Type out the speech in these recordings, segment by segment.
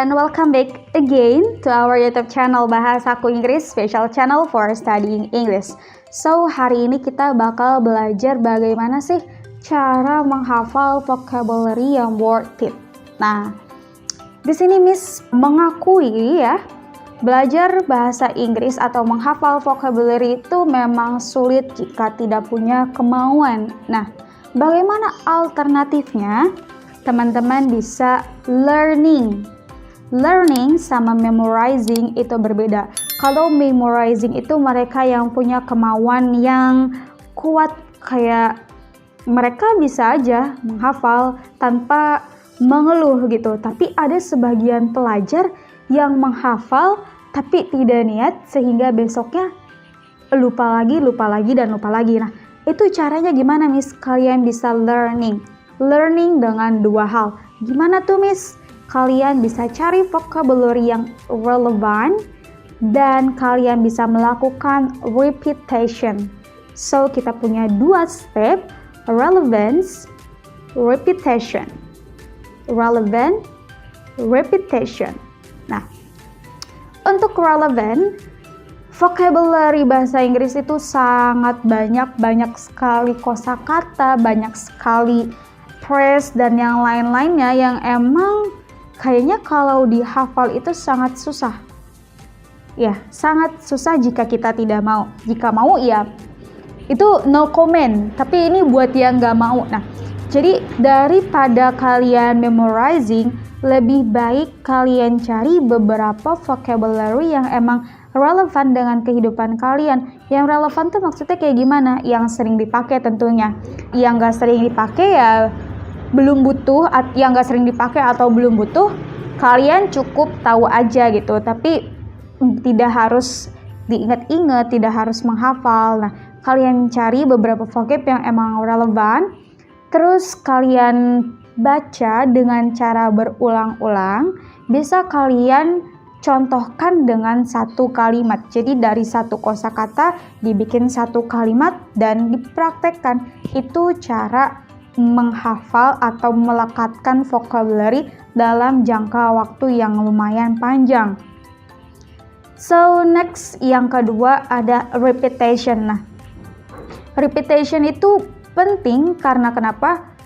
and welcome back again to our YouTube channel Bahasaku Inggris, special channel for studying English. So, hari ini kita bakal belajar bagaimana sih cara menghafal vocabulary yang worth it. Nah, di sini Miss mengakui ya, belajar bahasa Inggris atau menghafal vocabulary itu memang sulit jika tidak punya kemauan. Nah, bagaimana alternatifnya? Teman-teman bisa learning sama memorizing itu berbeda. Kalau memorizing itu mereka yang punya kemauan yang kuat, kayak mereka bisa aja menghafal tanpa mengeluh gitu. Tapi ada sebagian pelajar yang menghafal tapi tidak niat sehingga besoknya lupa lagi dan lupa lagi. Nah, itu caranya gimana Miss? Kalian bisa learning dengan dua hal. Gimana tuh Miss? Kalian bisa cari vocabulary yang relevan dan kalian bisa melakukan repetition. So, kita punya dua step, relevance, repetition. Relevant, repetition. Nah, untuk relevant, vocabulary bahasa Inggris itu sangat banyak sekali kosakata, banyak sekali phrase dan yang lain-lainnya yang emang kayaknya kalau dihafal itu sangat susah. Ya, sangat susah jika kita tidak mau. Jika mau ya, itu no comment. Tapi ini buat yang nggak mau. Nah, jadi daripada kalian memorizing, lebih baik kalian cari beberapa vocabulary yang emang relevan dengan kehidupan kalian. Yang relevan tuh maksudnya kayak gimana? Yang sering dipakai tentunya. Yang nggak sering dipakai ya belum butuh, yang nggak sering dipakai atau belum butuh, kalian cukup tahu aja gitu, tapi tidak harus diingat-ingat, tidak harus menghafal. Nah, kalian cari beberapa vocab yang emang relevan, terus kalian baca dengan cara berulang-ulang, bisa kalian contohkan dengan satu kalimat. Jadi dari satu kosakata dibikin satu kalimat dan dipraktekkan. Itu cara menghafal atau melekatkan vocabulary dalam jangka waktu yang lumayan panjang. So next, yang kedua ada repetition. Nah, repetition itu penting karena kenapa?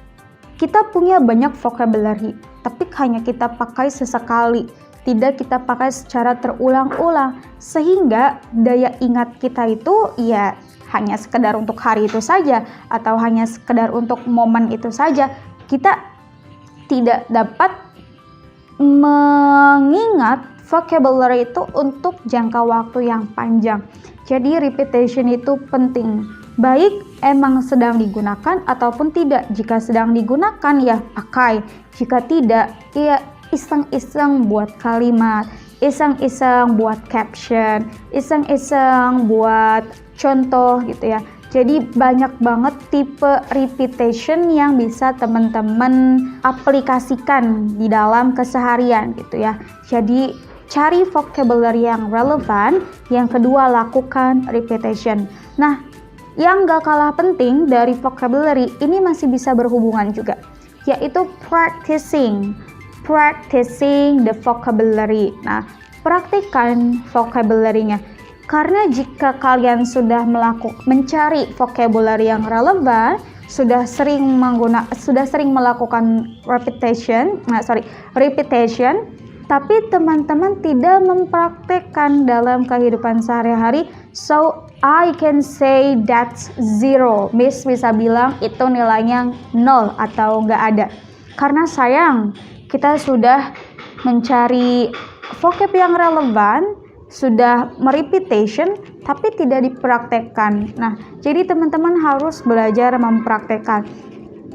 Kita punya banyak vocabulary, tapi hanya kita pakai sesekali, tidak kita pakai secara terulang-ulang, sehingga daya ingat kita itu ya hanya sekedar untuk hari itu saja atau hanya sekedar untuk momen itu saja. Kita tidak dapat mengingat vocabulary itu untuk jangka waktu yang panjang. Jadi repetition itu penting. Baik emang sedang digunakan ataupun tidak. Jika sedang digunakan ya pakai. Jika tidak ya iseng-iseng buat kalimat, iseng-iseng buat caption, iseng-iseng buat contoh gitu ya. Jadi banyak banget tipe repetition yang bisa teman-teman aplikasikan di dalam keseharian gitu ya. Jadi cari vocabulary yang relevan. Yang kedua, lakukan repetition. Nah, yang gak kalah penting dari vocabulary ini masih bisa berhubungan juga, yaitu practicing the vocabulary. Nah, praktikkan vocabulary-nya. Karena jika kalian sudah mencari vocabulary yang relevan, sudah sering melakukan repetition, tapi teman-teman tidak mempraktekkan dalam kehidupan sehari-hari, so I can say that's zero. Miss bisa bilang itu nilainya 0 atau nggak ada. Karena sayang, kita sudah mencari vocab yang relevan, sudah merepetition, tapi tidak dipraktekkan. Nah, jadi teman-teman harus belajar mempraktekkan.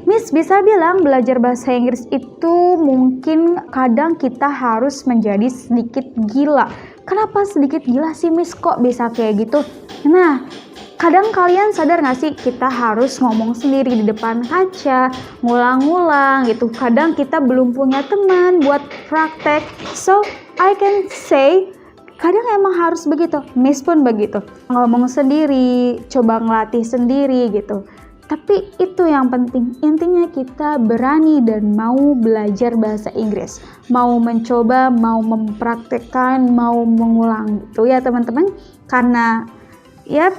Miss bisa bilang belajar bahasa Inggris itu mungkin kadang kita harus menjadi sedikit gila. Kenapa sedikit gila sih Miss? Kok bisa kayak gitu? Nah, kadang kalian sadar gak sih kita harus ngomong sendiri di depan kaca, ngulang-ngulang gitu. Kadang kita belum punya teman buat praktek. So, I can say kadang emang harus begitu. Miss pun begitu. Ngomong sendiri, coba ngelatih sendiri gitu. Tapi itu yang penting, intinya kita berani dan mau belajar bahasa Inggris, mau mencoba, mau mempraktekkan, mau mengulang gitu ya teman-teman. Karena ya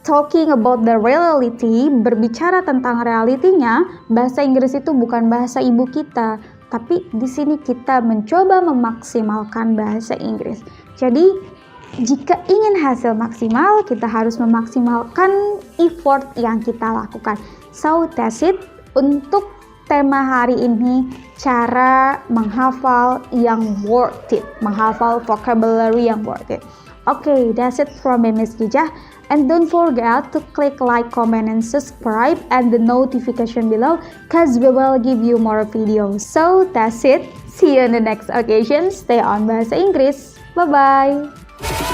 talking about the reality, berbicara tentang realitinya, bahasa Inggris itu bukan bahasa ibu kita, tapi di sini kita mencoba memaksimalkan bahasa Inggris. Jadi jika ingin hasil maksimal, kita harus memaksimalkan effort yang kita lakukan. So that's it untuk tema hari ini, cara menghafal yang worth it, menghafal vocabulary yang worth it. Okay, that's it from me, Miss Gijah. And don't forget to click like, comment, and subscribe and the notification below because we will give you more videos. So that's it. See you in the next occasion. Stay on Bahasa Inggris. Bye-bye.